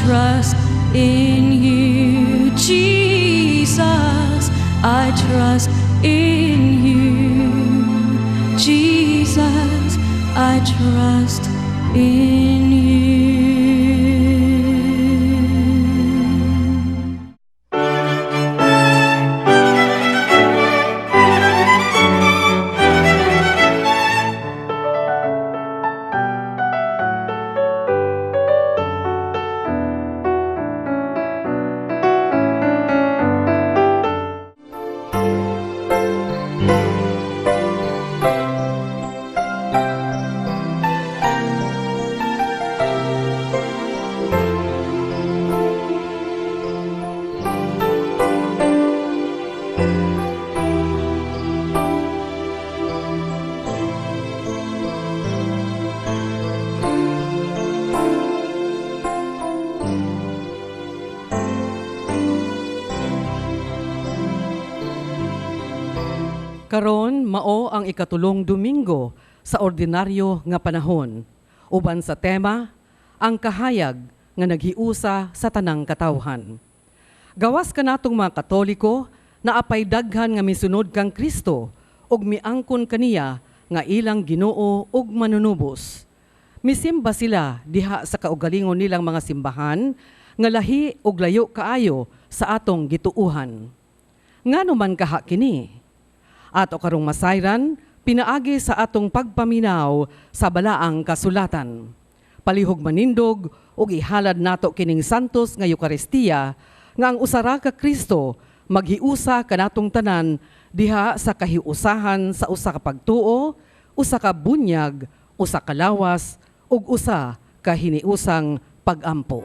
trust in you, Jesus. I trust in you, Jesus. I trust in you. Karon mao ang ikatulong Domingo sa ordinaryo nga panahon. Uban sa tema, ang kahayag nga naghiusa sa tanang katawhan. Gawas kanatong mga Katoliko na apay daghan nga misunod kang Kristo ug miangkon kaniya nga ilang Ginoo ug manunubos. Misimba sila diha sa kaugalingon nilang mga simbahan nga lahi ug layo kaayo sa atong gituuhan. Ngano man kaha kini? Ato karong masayran, pinaagi sa atong pagpaminaw sa balaang kasulatan. Palihog manindog ug ihalad nato kining santos nga Eucharistia nga ang usara ka Kristo maghiusa kanatong tanan diha sa kahiusahan sa usa ka pagtuo, usa ka bunyag, usa ka lawas ug usa ka hiniusang pag-ampo.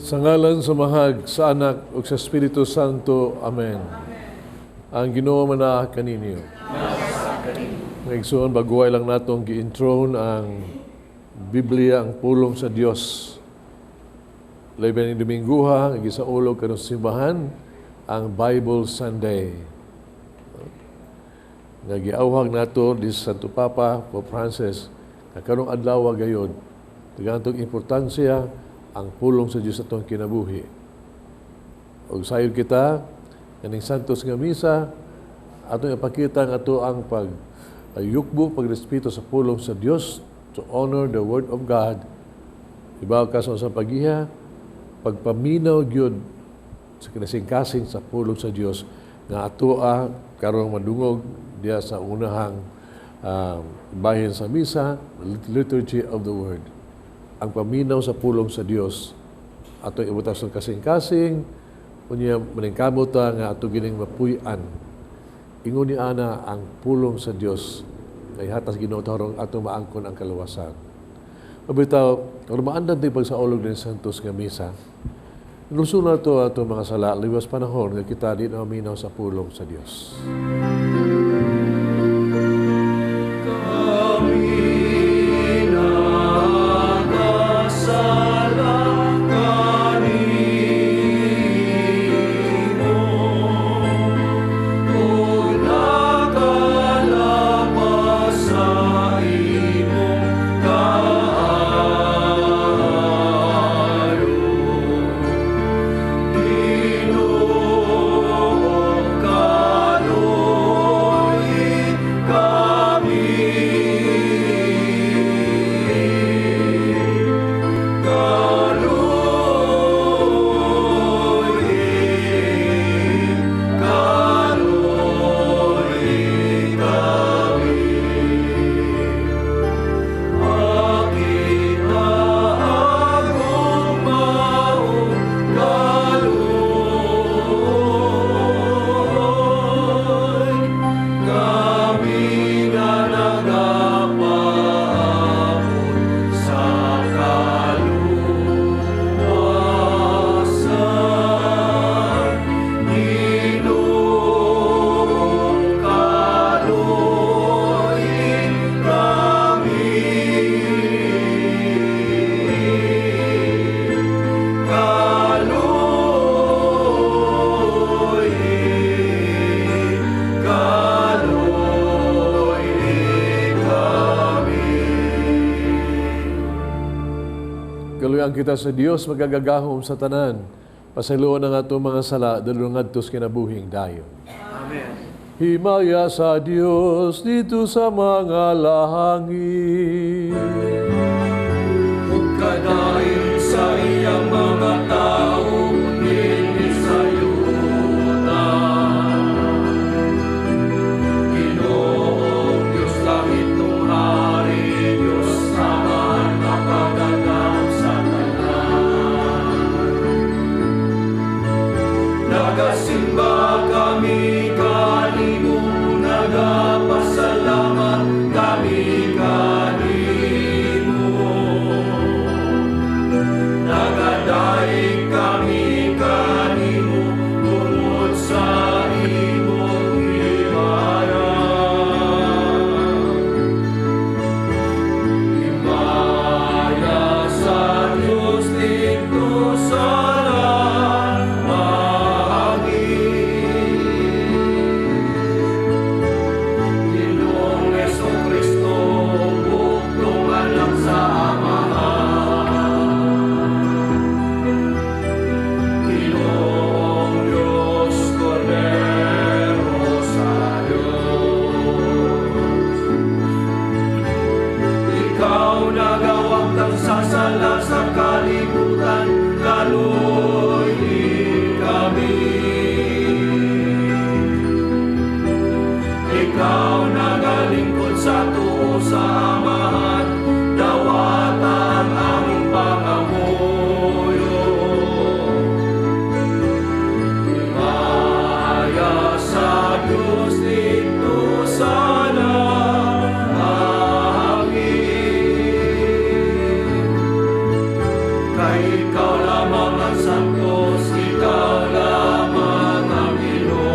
Sa ngalan sa Mahag, sa Anak, ug sa Espiritu Santo. Amen. Ang Ginoo mana kaninyo. Ngayon, baguhay lang natong gi-intron ang Biblia, ang pulong sa Dios. Labi ng Dominguha, ang gisaulog kanong simbahan, ang Bible Sunday. Nagiawhag nato di Santo Papa, Pope Francis, na kanong adlaw gayod, tigantong importansya ang pulong sa Diyos atong kinabuhi. Og sayod kita, kaning santos nga misa, atong ipakita nga ato ang pagyukbo, pagrespeto sa pulong sa Dios, to honor the Word of God. Ibaw ka sa pagiha, pagpaminaw gyud sa kinasingkasing sa pulong sa Dios nga ato karong madungog diya sa unahang bahin sa misa, liturgy of the Word. Ang paminaw sa pulong sa Dios ato ibutas ng kasing-kasing unya maningkamot nga ato gining mapuy-an. Ingon ni ana ang pulong sa Dios kay hatas Ginoo tarong ato maangkon ang kaluwasan. Mabitaw, kung maandan din pagsaulog ng santos nga misa, lusun na ito ato mga sala, liwas panahon nga kita di na maminaw sa pulong sa Dios. Sa kita sa Dios magagagahom sa tanan. Pasayloan ang atong mga sala dalong ngadtos kinabuhing dayon. Amen. Himaya sa Dios dito sa mga lahangin. Ug kadayon sa iyang mga tao dinhi sa yuta. Ginoong Diyos langit tung hari, Diyos naman nakagagam sa tanan. Nagasimba kami kanimo, nagapasalamat kami kanimo. Nagadaig kami kanimo tungod sa imong himaya. Himaya sa Diyos dito sa Ginoong Jesucristo, bugtungan lang sa Amahan. Ginoong Diyos, Cordero sa Diyos. Ikaw nagawang tagsasala sa kalibutan, kaluoy kami. Ikaw nagalingkod sa tuo sa Amahan, dawatan aming pangamuyo. Himaya sa Diyos dito sa langit. Kay ikaw lamang ang Santos, ikaw lamang ang Ginoo.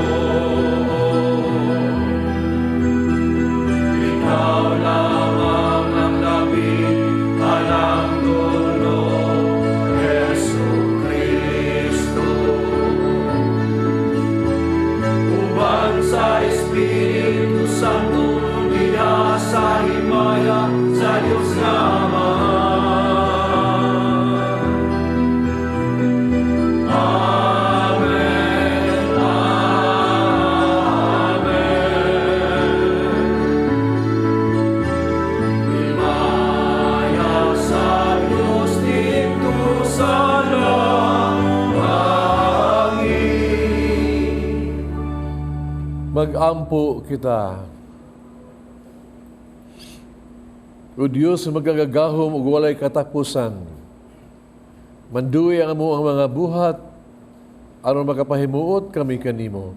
Ikaw lamang ang labing halanggulo, Jesucristo. Uban sa Espiritu Santo, diha sa himaya sa Diyos nga Ama. Amen, amen. Himaya sa Diyos dito sa langit. Mag-ampo kita. O Diyos, magagagahom ug walay katapusan. Manduwi ang among mga buhat aron makapahimuot kami kanimo.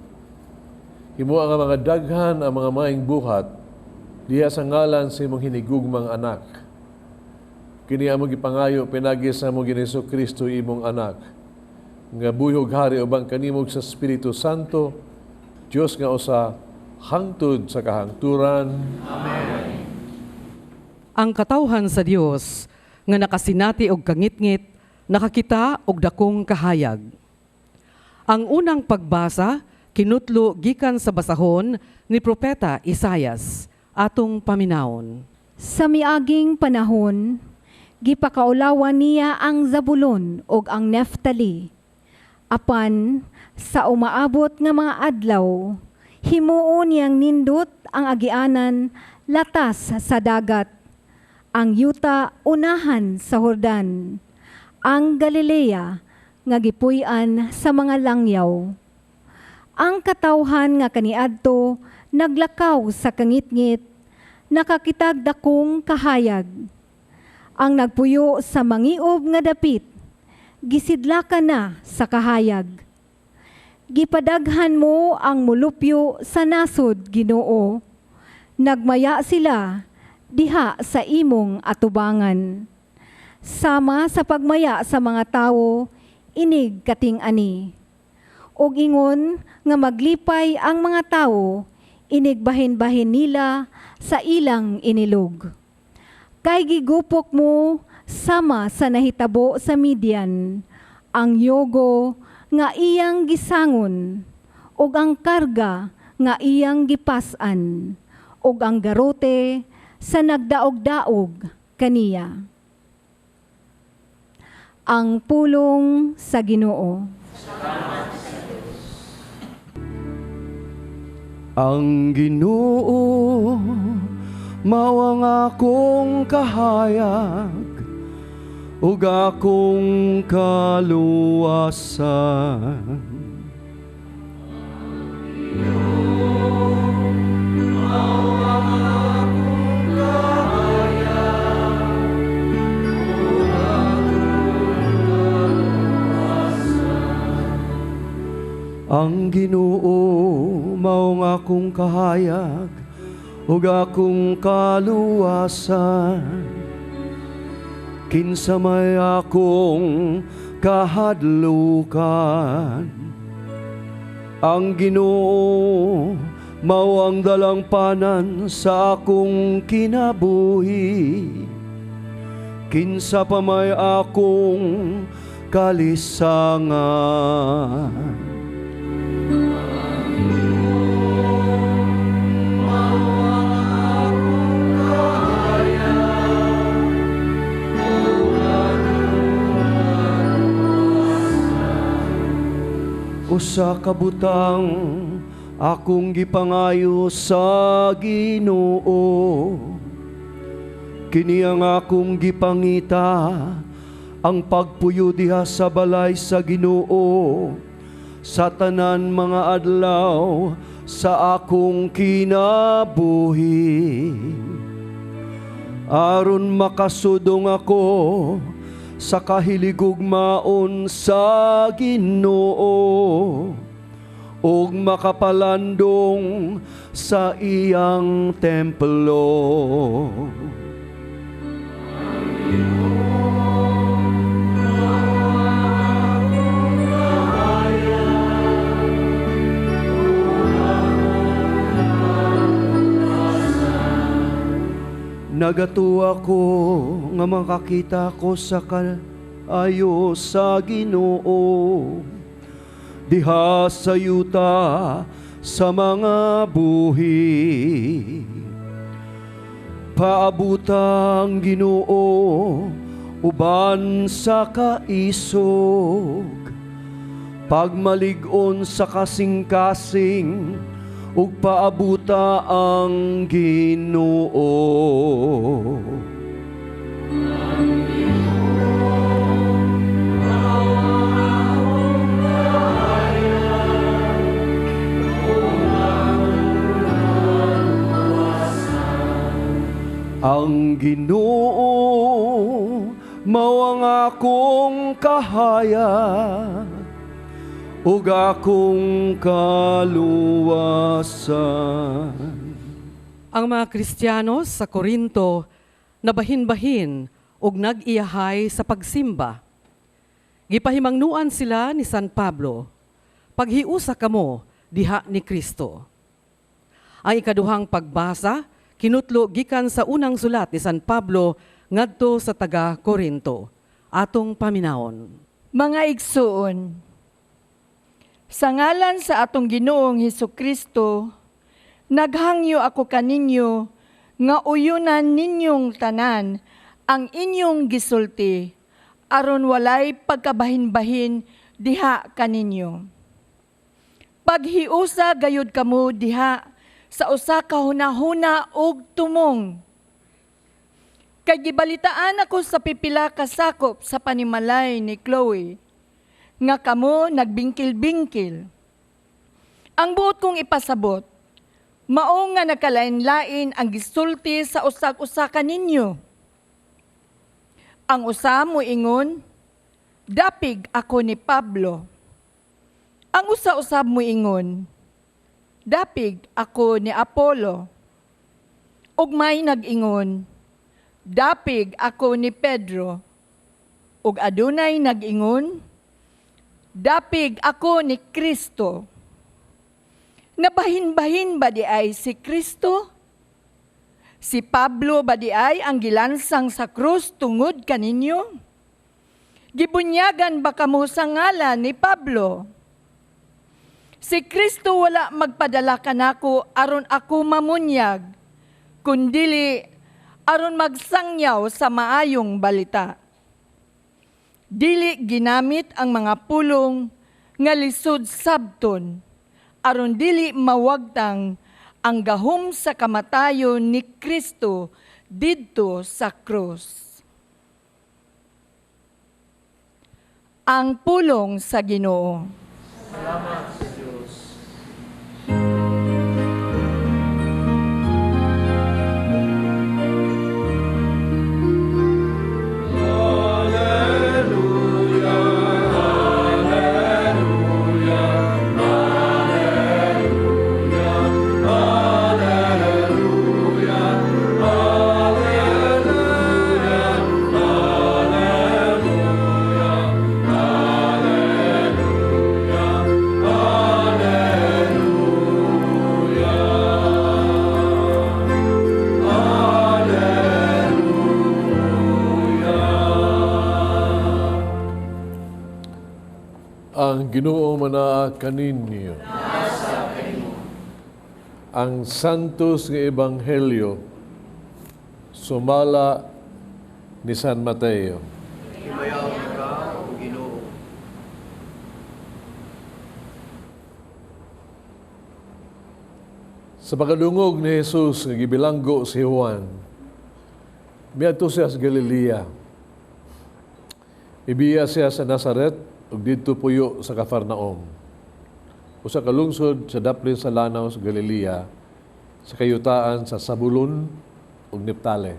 Himo ang mga daghan ang mga maing buhat diha sa ngalan sa imong hinigugmang anak. Kini among gipangayo pinagi sa among Ginoong Kristo imong anak. Nga buhig hari ubang kanimog sa Espiritu Santo, Dios nga usa hangtod sa kahangturan. Ang katawhan sa Dios nga nakasinati og kangitngit, nakakita og dakong kahayag. Ang unang pagbasa kinutlo gikan sa basahon ni Propeta Isaias, atong paminawon. Sa miaging panahon, gipakaulawan niya ang Zabulon ug ang Neftali. Apan sa umaabot nga mga adlaw, himuon niyang nindot ang agianan latas sa dagat, ang yuta unahan sa Jordan, ang Galilea nga gipuy-an sa mga langyaw. Ang katawhan nga kaniadto naglakaw sa kangitngit, nakakitag dakong kahayag. Ang nagpuyo sa mangiob nga dapit, gisidlakan na sa kahayag. Gipadaghan mo ang mulupyo sa nasod, Ginoo. Nagmaya sila diha sa imong atubangan. Sama sa pagmaya sa mga tawo, inig kating ani. Og ingon nga maglipay ang mga tawo, inigbahin-bahin nila sa ilang inilog. Kay gigupok mo sama sa nahitabo sa Midian, ang yogo nga iyang gisangon, og ang karga nga iyang gipasan, og ang garote sa nagdaog-daog kaniya. ang pulong sa Ginoo. Ang Ginoo mao ang akong kahayag ug akong kaluwasan. Ang Ginoo mao ang akong kahayag ug akong kaluwasan. Kinsa may akong kahadlukan. Ang Ginoo mao ang dalangpanan sa akong kinabuhi. Kinsa pa may akong kalisangan. Usa ka butang akong gipangayo sa Ginoo. Kini ang akong gipangita, ang pagpuyo diha sa balay sa Ginoo sa tanan mga adlaw sa akong kinabuhi. Aron makasudong ako sa kahiligugmaon sa Ginoo ug makapalandong sa iyang templo. Nagatuwa ko nga makakita ko sa kaayo sa Ginoo diha sa yuta sa mga buhi. Paabutang Ginoo uban sa kaisog, pagmalig-on sa kasing-kasing ug paabuta ang Ginoo. Ang Ginoo mao ang akong kahayag ug akong kaluwasan. Ang mga Kristiyano sa Korinto nabahin-bahin ug nag-iyahay sa pagsimba. Gipahimangnuan sila ni San Pablo, paghiusa kamo diha ni Kristo. Ang ikaduhang pagbasa kinutlo gikan sa unang sulat ni San Pablo ngadto sa taga Korinto. Atong paminawon. Mga igsuon, sa ngalan sa atong Ginoong Hesukristo, naghangyo ako kaninyo nga uyunan ninyong tanan ang inyong gisulti aron walay pagkabahin-bahin diha kaninyo. Paghiusa gayud kamo diha sa usa ka hunahuna ug tumong. Kay gibalitaan ako sa pipila ka sakop sa panimalay ni Chloe, nga kamo nagbingkil-bingkil. Ang buot kong ipasabot, mao nga nakalain-lain ang gisulti sa usag-usa kaninyo. Ang usa mo ingon, dapig ako ni Pablo. Ang usa-usab mo ingon, dapig ako ni Apollo. Ug may nag-ingon, dapig ako ni Pedro. Ug adunay nag-ingon, dapig ako ni Kristo. Nabahin-bahin ba di ay si Kristo? Si Pablo ba di ay ang gilansang sa krus tungod kaninyo? Gibunyagan ba kamo sa ngalan ni Pablo? Si Kristo wala magpadala kanako aron ako mamunyag, kundili aron magsangyaw sa maayong balita. Dili ginamit ang mga pulong nga lisod sabton aron dili mawagtang ang gahom sa kamatayon ni Kristo didto sa krus. Ang pulong sa Ginoo. Ang Ginoo manaa kaninyo. Ang santos nga ebanghelyo sumala ni San Mateo. Sa pagdungog ni Jesus nga gibilanggo si Juan, miadto siya sa Galilea. Ibiya siya sa Nazaret ug didto puyo sa Capernaum. Usa ka lungsod sa daplin sa lanaw sa Galilea, sa kayutaan sa Zabulon ug Neptali.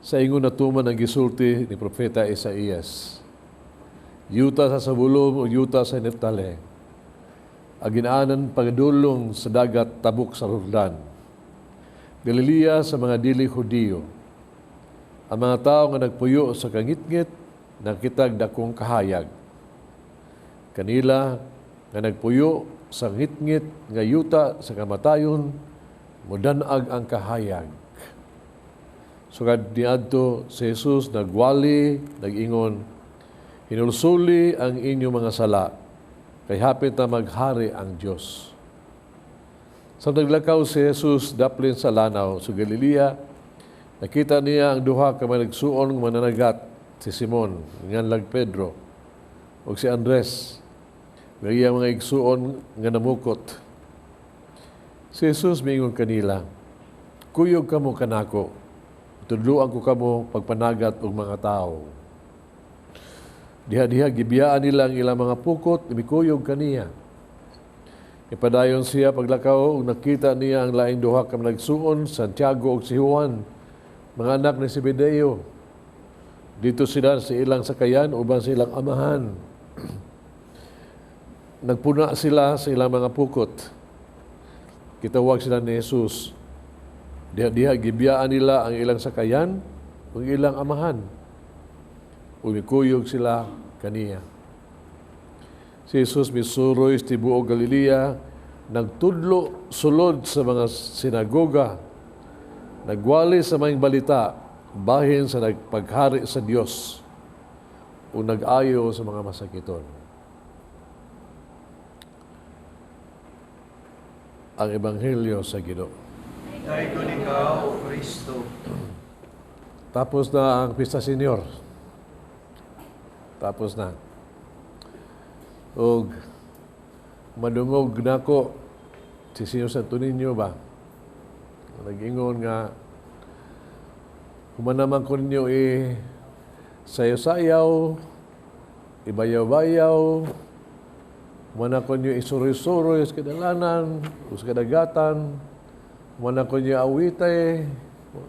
Sa ingon natuman ang gisulti ni Propeta Isaías. Yuta sa Zabulon ug yuta sa Neptali. Aginaanan pagdulong sa dagat tabok sa Jordan. Galilea sa mga dili Hudiyo. Ang mga tao nga nagpuyo sa kangitngit nakitag dakong kahayag. Kanila nga nagpuyo sa ngitngit nga yuta sa kamatayon, mudanag ang kahayag. Sugad niadto si Jesus nagwali, nag-ingon, hinulsuli ang inyong mga sala, kay hapit na maghari ang Diyos. Sa naglakaw si Jesus daplin sa lanaw sa Galilea, nakita niya ang duha ka managsuon ng mananagat, si Simon, nganlag Pedro, o si Andres, nga iya mga igsuon nga namukot. Si Jesus mingon kanila, kuyog kamo kanako, tudluan ko kamo pagpanagat og mga tao. Diha-diha gibiyaan nila ang ilang mga pukot, imikuyog kaniya. Ipadayon siya paglakaw ug nakita niya ang laing duha ka nagsuon, Santiago ug si Juan, mga anak ni Zebedeo. Dito sila sa ilang sakayan, uban sa ilang amahan. Nagpuna sila sa ilang mga pukot. Kitawag sila ni Jesus. Diha-diha gibiyaan nila ang ilang sakayan ug ilang amahan. Umikuyog sila kaniya. Si Jesus misuroy sa tibuok Galilea, nagtudlo sulod sa mga sinagoga, nagwali sa mga balita, bahin sa nagpaghari sa Dios o nag-ayo sa mga masakiton. Ang Ebanghelyo sa Ginoo. Dayon ikaw, O Kristo. Tapos na ang Pista Senior. Tapos na. Og madungog nako si Senyor Santo Niño ba? Nag-ingon nga humanaman ko ninyo sayaw-sayaw, ibayaw-bayaw, humana ko ninyo isuroy-suroy sa kadalanan, sa kadagatan, humana ko ninyo awitay,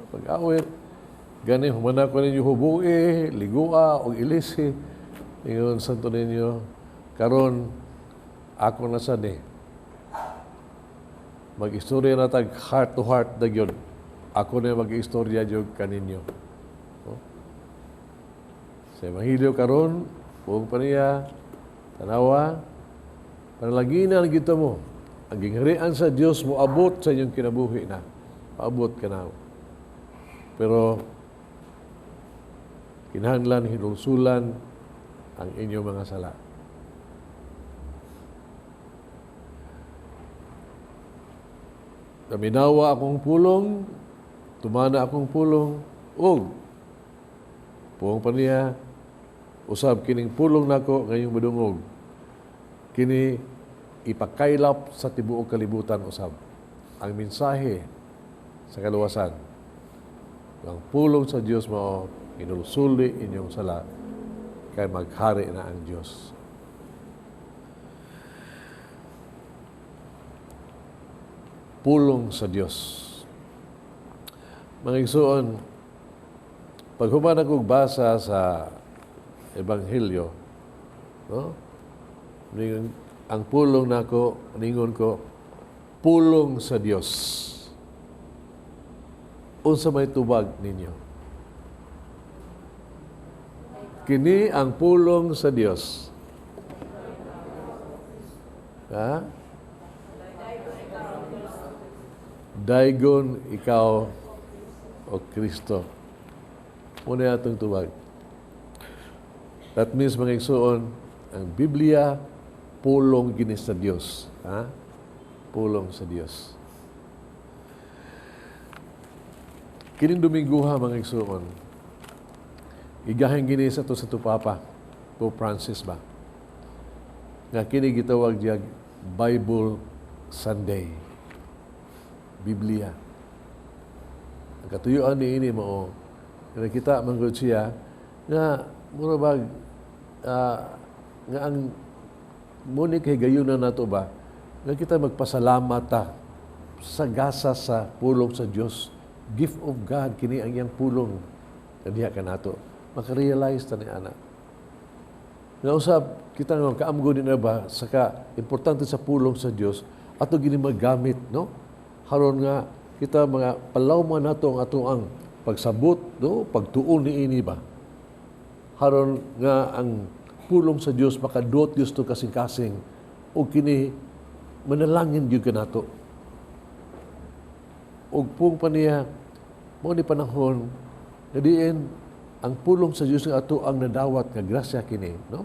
pag-awit, gani, humana ko ninyo hubui, ligua, o ilisi, ingon Santo Niño, karon ako na sani, mag-istorya na tag heart to heart na yun. Ako na mag-istorya dyan kaninyo. Sa Ebanghelyo karon, buong pa niya, tanawa, panalaginan gito mo. Ang gingharian sa Diyos mo abot sa inyong kinabuhi na. Paabot ka na. Pero, kinahanglan, hinulsulan ang inyong mga sala. Naminawa akong pulong, tumana akong pulong, ug buong pa niya, Usab kining pulong nako ngayong madungog. Kini ipakaylap sa tibuok kalibutan usab. Ang mensahe sa kaluwasan. Ang pulong sa Dios mao inulusuli inyong sala kay maghari na ang Dios. Pulong sa Dios. Mga igsoon, pag human akong basa sa Ebanghelyo, no? Ang pulong nako, ningon ko, pulong sa Dios. Unsa may tubag ninyo? Kini ang pulong sa Dios. Ha? Daigon ikaw o Kristo. Muna atong tubag. That means, mga igsoon, ang Biblia, pulong gini sa Dios. Ha? Pulong sa Dios. Kining Dominguha, mga igsoon, igahing gini sa to Papa, Pope Francis ba? Nga kini gitawag diya Bible Sunday. Biblia. Ang katuyuan ni ini mo, nakita manggod siya nga murabag nga ang muni kay gayunan nato ba nga kita magpasalamat ta sa gasa sa pulong sa Dios. Gift of God kini ang iyang pulong kaniya kanato. Makarealize ta ni ana. Nga usab kita nga kaamgo din na ba saka importante sa pulong sa Dios ato gini magamit, no? Haron nga kita mga palawman nato ang ato ang pagsabot, no? Pagtuon ni ini ba? Haron nga ang pulong sa Dios makadot Dios to kasing-kasing o kini manalangin gyud kanato. Og pung paniya mo ni panahon nga diin ang pulong sa Dios nga ato ang nadawat nga grasya kini, no?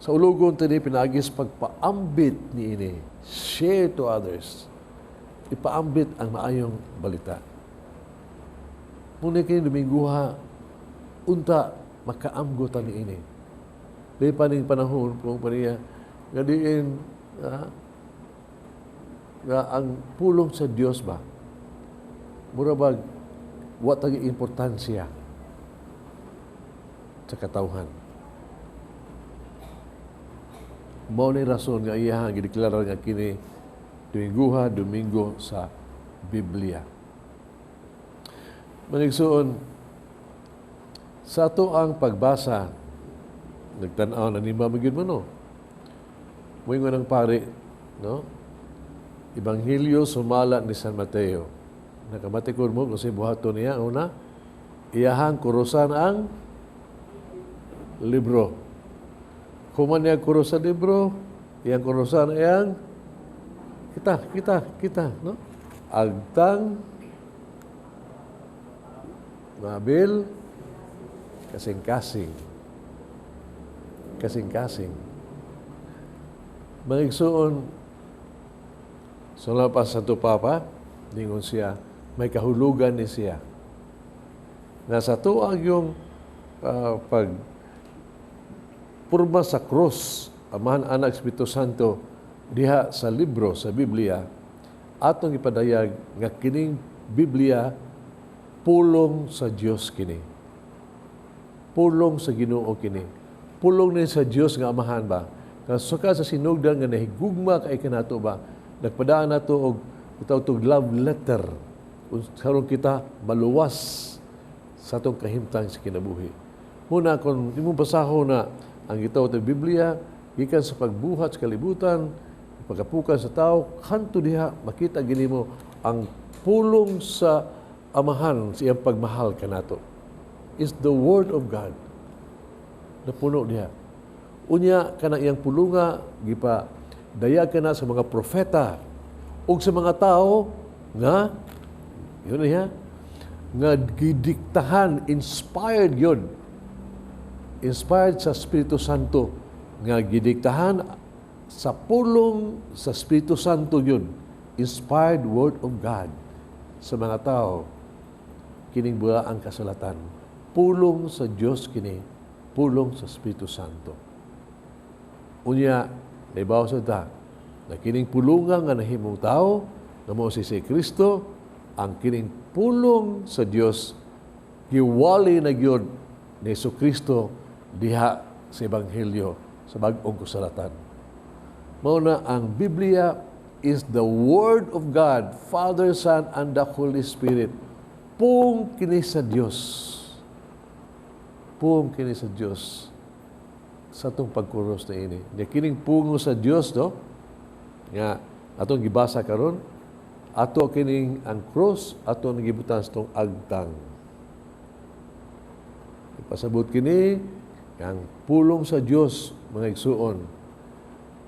Sa ulugon tani pinagis pagpaambit ni ini, share to others. Ipaambit ang maayong balita. Muna kini Dominguha, unta makaamgo ta ni ini. Di pa ning panahon kung paniya nga diin nga ang pulong sa Dios ba murabag wa tagi importansya sa katawhan. Mao ni rason nga iyang gideklara nga kini Dominguha, Domingo sa Biblia. Manigsuon, sa ato ang pagbasa, nagtanaw na ni Mamagin mo, no? Muingon ng pari, no? Ebanghelyo sumala ni San Mateo. Nakamatikon mo kasi buhato niya, una, iyahang kurusan ang libro. Kuman niya kurusan libro, iyang kurusan iyang kita, no? Agtang, mabil, kasing-kasing. Maigsuon, so lapas sa Papa, ningon siya, may kahulugan ni siya. Nasa tuag yung pagpurma sa krus, Amahan, Anak, Espiritu Santo, diha sa libro, sa Biblia, atong ipadayag nga kining Biblia, pulong sa Dios kini. Pulong sa Ginoo kini. Pulong ni sa Dios nga Amahan ba? Kasuka sa sinugdan nga nahigugma kay kanato ba? Nagpadaan nato og itawag love letter. Karon kita maluwas sa atong kahimtang sa kinabuhi. Muna kung imong basahon na ang gitawag sa Biblia, gikan sa pagbuhat sa kalibutan, pagkapukan sa tao, kanto diha makita gini mo ang pulong sa Amahan sa iyang pagmahal kanato. Is the Word of God. Napuno diha. Unya kana iyang pulunga gipa daya kana sa mga propeta ug sa mga tao nga yun niya nga gidiktahan, inspired yun. Inspired sa Espiritu Santo nga gidiktahan sa pulong sa Espiritu Santo yun, inspired Word of God sa mga tao, kining bula ang kasulatan. Pulong sa Diyos kini pulong sa Espiritu Santo. Unya, naibaw sa ta, na kining pulungan nga nahimong tao, na mo si Kristo, ang kining pulong sa Dios giwali na gyud ni Kristo diha sa Ebanghelyo sa bag-ong kasulatan. Mao na ang Biblia is the Word of God, Father, Son, and the Holy Spirit. Pung kini sa Dios. Pung kini sa Dios sa atong pagkuros na ini. Di kining pungo sa Dios, no? Nga atong gibasa karon, ato kining ang cross, ato nagibutan sa atong agtang. Ipasabot kini ang pulong sa Dios mga igsuon.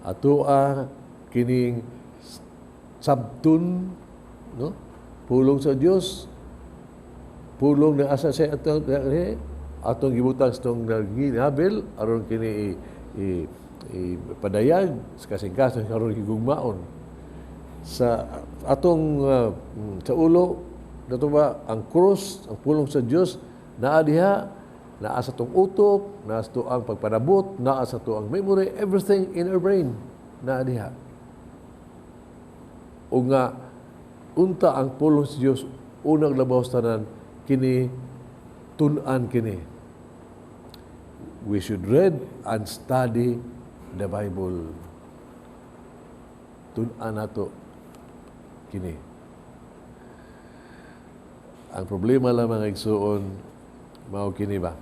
Ato kining sabtun, no? Pulong sa Dios. Pulong na asa sa atong gibutan sa itong ginabel, aron kini ipadayag sa kasing-kasing aron higugmaon. Sa atong sa ulo, nato ba, ang krus, ang pulong sa Dios, naa diha, naa sa itong utok, naa sa ito ang pagpanabot, naa sa ito ang memory, everything in our brain, naa diha. O nga, unta ang pulong sa Dios, unang labaw sa tanan, kini, tunan kini. We should read and study the Bible. Tunan nato kini. Ang problema lang mga igsuon, mao kini ba?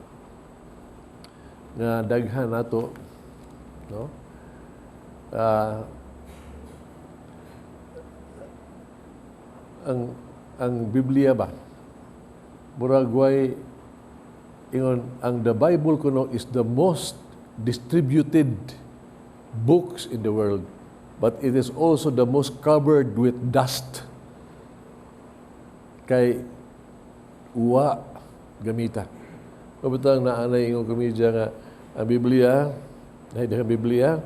Nga daghan nato, no? Ang Biblia ba? Murag way ingon ang the Bible kuno is the most distributed books in the world, but it is also the most covered with dust. Kay uwa gamita. Kabutang naanay ingon komedya nga ang Biblia, ang Biblia,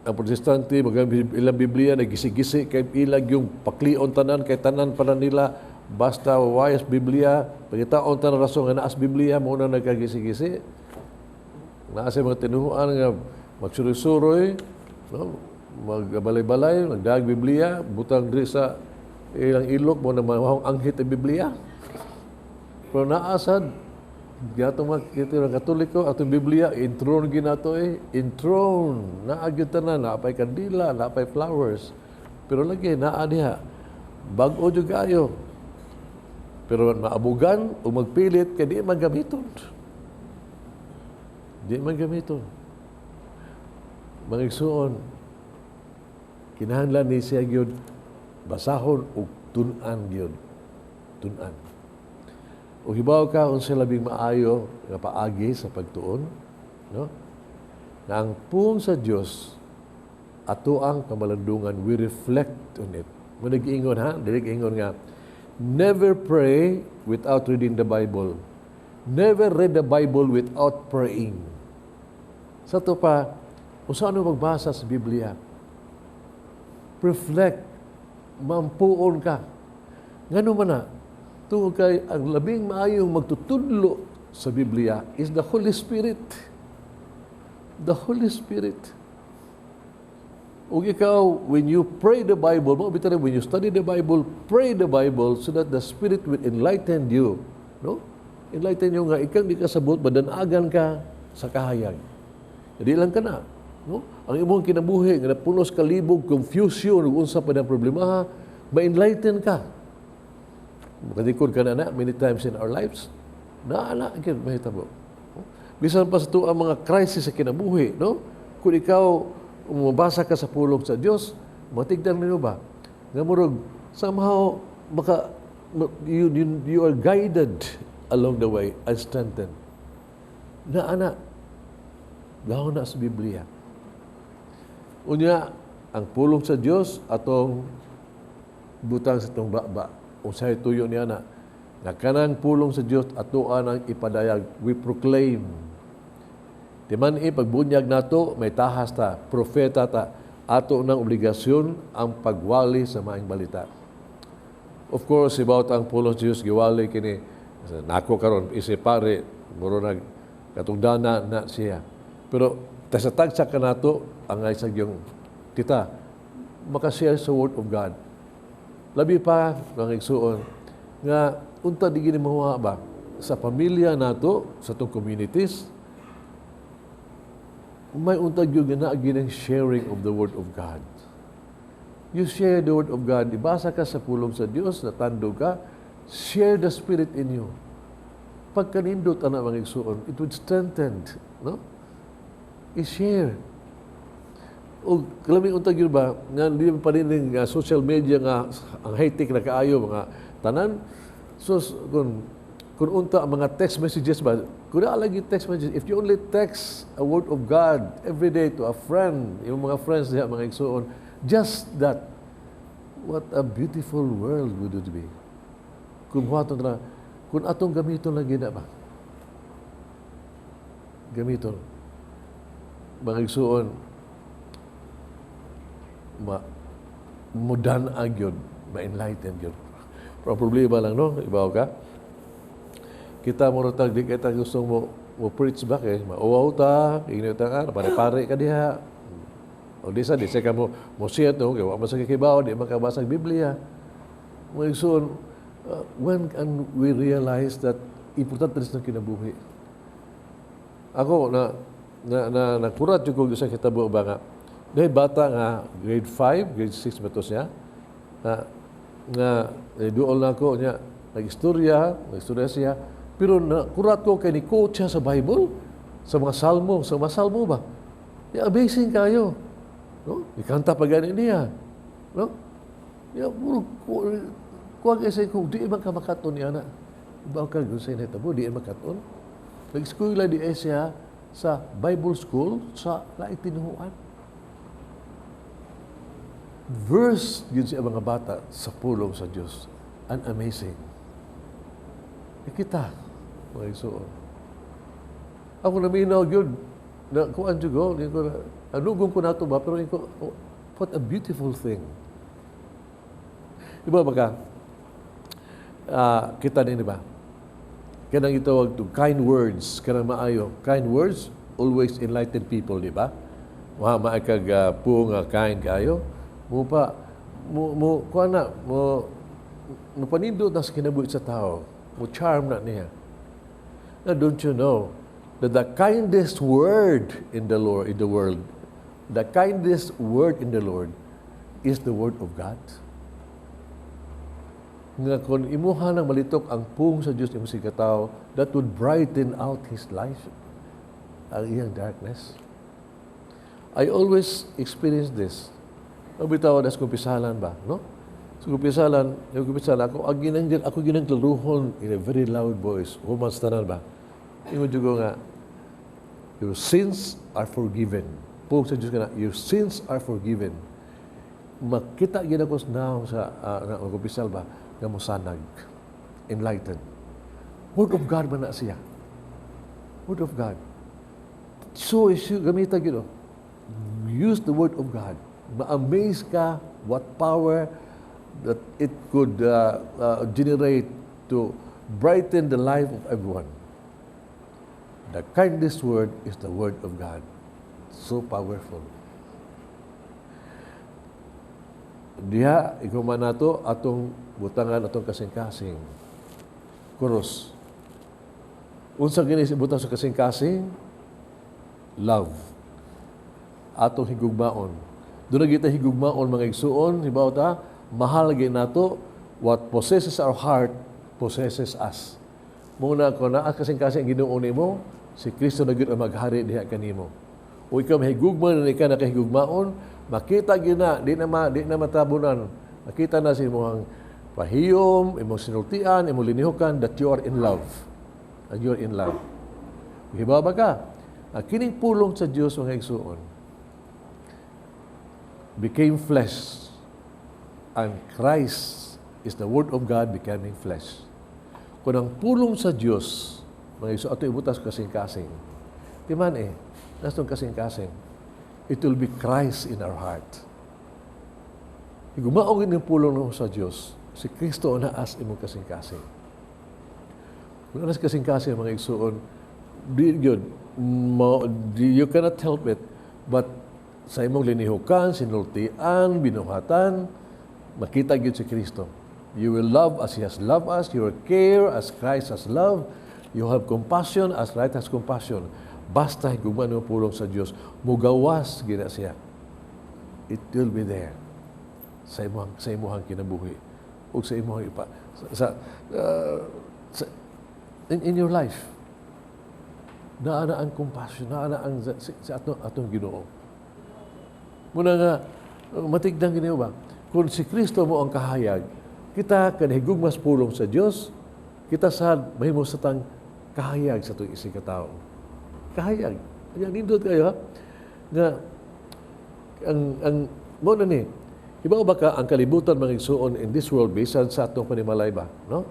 ang protestante magamit ilang Biblia nagisi-gisi kay ilag yung paklion tanan kay tanan pa nila. Basta wayas Biblia, pagkitaon ta na rason nga naas Biblia, muna nagkagisi-gisi. Naas mga tinuhuan nga magsuroy-suroy, no? Magbalay-balay, nagdaag Biblia, butang diri sa ilang ilok, muna mahong anghit ang Biblia. Pero naasad, gatong makikita ng Katoliko, atong Biblia, intron ginato intron. Naagit na, naapay kandila, naapay flowers. Pero lagi, naadiha. Bag-o dyo kayo. Pero maabugan o magpilit, kaya di man gamiton. Di man gamiton. Mga igsuon, kinahanglan ni siya gyud basahon o tunan gyud. Tunan. O hibaw ka unsa labing maayo nga paagi sa pagtuon, no? Na ang pung sa Dios ato ang kamalandungan, we reflect on it. Mo nag-ingon ha, dili ingon nga never pray without reading the Bible. Never read the Bible without praying. Sa to pa, kung saan magbasa sa Biblia, reflect, mampuon ka. Ngano man na, tungkol kay ang labing maayong magtutudlo sa Biblia is the Holy Spirit. The Holy Spirit. O ikaw, when you pray the Bible, when you study the Bible, pray the Bible so that the Spirit will enlighten you. No? Enlighten you nga, ikang di kasabot, madanagan ka sa kahayag. Hindi lang ka na. No? Ang imong kinabuhi, nga napunos kalibog, confusion, unsa pa ng problema, ma-enlighten ka. Makadikod ka na many times in our lives. Again, mahitabo. No? Bisan pa sa ito ang mga crisis sa kinabuhi, no? Kung ikaw, umabasa ka sa pulong sa Diyos, matigdan nyo ba? Nga murag, somehow, you are guided along the way and strengthened. Gahon na sa Biblia. Unya, ang pulong sa Diyos atong butang sa itong baba. Usay tuyo niya na, nga kanang pulong sa Diyos atoan ang ipadayag. We proclaim. Di man pagbunyag nato, may tahas ta, propeta ta, ato ng obligasyon ang pagwali sa maayong balita. Of course, about ang pulong sa Diyos, giwali kini, nako karon isipare, Muro nag katungdana na siya. Pero tagsa ka nato ang isang yung kita makashare sa Word of God. Labi pa mga igsuon nga unta di gini mahuha ba sa pamilya nato sa tong communities may untag yung ginagin sharing of the Word of God. You share the Word of God, ibasa ka sa pulong sa Diyos, natando ka, share the Spirit in you. Pagkanindot ana mga igsuon, it would strengthen, no? I-share. O kalaming untag yun ba, nga hindi pa rin ng social media nga ang high-tech na kaayo, mga tanan. So, kung unta ang mga text messages ba, kung naalagi text messages, if you only text a word of God every day to a friend, yung mga friends niya, mga igsuon, just that, what a beautiful world would it be. Kung atong gamiton lagi na ba? Gamiton. Mga igsuon, mudan agyon, ma-enlighten yun. Pero problema lang, no? Ibaw ka? Kita mo rotag, di kita gusto mo preach back eh. Mauwaw ta, inyo ta ka, pare-pare ka diha. O di sa ka mo share no? Gawa masang kikibaw, di makabasang Biblia. Mga igsoon, when can we realize that important rin ng kinabuhi? Ako, nakurat yung kung isang kitabo ba nga, dahil bata nga, grade 5, grade 6 ba ito siya, doon na ako niya, nag-istorya siya, pero nakurat ko kay ni coach siya sa Bible, sa mga salmo ba? Amazing kayo. No? Ikanta pa ganin niya. No? Kuwag isay kung di man ka makaton niya na. Ibaw ka gusay na ito mo, di man makaton. Nag-eskwela di siya sa Bible school sa laitinuhuan. Verse yun siya mga bata sa pulong sa Diyos. An amazing. Kita, mga igsoon. Ako naminaw yun, na kuan jugo, anugong ko na ito ba, pero what a beautiful thing. Di ba baka, kita din, di ba? Kanang itawag to kind words, kanang maayo. Kind words always enlighten people, di ba? Maakag puong kind kayo. Mo panindot na sa kinabuhi sa tao. Mo charm na niya. Now, don't you know that the kindest word in the world, the kindest word in the Lord is the word of God? Nga kung imuha ng malitok ang pung sa Diyos imong sigataw, that would brighten out his life, ang iyang darkness. I always experience this. Mabitaw na sa kumpisalan ba, no? Sa kumpisalan ako, ako ginaglaruhon in a very loud voice. Humans tanan ba? Imo jugo nga, your sins are forgiven. Pung sa Diyos ka na, your sins are forgiven. Makita ginagos na sa kumpisal ba, nga mosanag, enlightened. Word of God ba na siya? Word of God. So, gamita gino. Use the word of God. Ma-amaze ka what power that it could generate to brighten the life of everyone. The kindest word is the word of God. So powerful. Diha, ikaw man nato, atong butangan, atong kasing-kasing. Kuros. Unsa gini butang sa kasing-kasing? Love. Atong higugmaon. Doon na kita higugmaon mga igsuon, hibaw ta, mahal gay nato, what possesses our heart, possesses us. Muna ko na, kasing-kasing Ginoo nimo, si Kristo na gyud ang maghari diha kanimo. O ikaw mahigugman na ika nakahigugmaon, makita gina, di na matabunan. Makita na si imong pahiyom, imong sinultian, imong linihukan that you are in love. And you are in love. Hibaw ba ka? Kining pulong sa Dios mga igsuon became flesh, and Christ is the Word of God becoming flesh. Kung ang pulong sa Diyos, mga igsuon, ato ibutas kasing-kasing. Di man nastong kasing-kasing, it will be Christ in our heart. Higumaong yung pulong sa Diyos, si Kristo na as imong kasing-kasing. Kung anas kasing-kasing, mga igsuon, yun, you cannot help it, but sa imong linihukan, sinultian, binuhatan, makita gyud si Kristo. You will love as He has loved us. You will care as Christ has loved. You have compassion as Christ has compassion. Basta higuman mo pulong sa Dios, mugawas gina siya. It will be there sa imong kinabuhi ug sa imong in your life. Naa ang compassion, naa ang sa atong Ginoo. Muna nga matigdang ginayo ba? Kung si Kristo mo ang kahayag, kita kanahigugmas pulong sa Dios, kita sad mahimo sa tang kahayag sa tuig isig katao. Kahayag. Yang nindot kayo ha? Nga ang mo na ni. Iba ba ka ang kalibutan mga igsuon in this world bisan sa atong panimalay ba, no?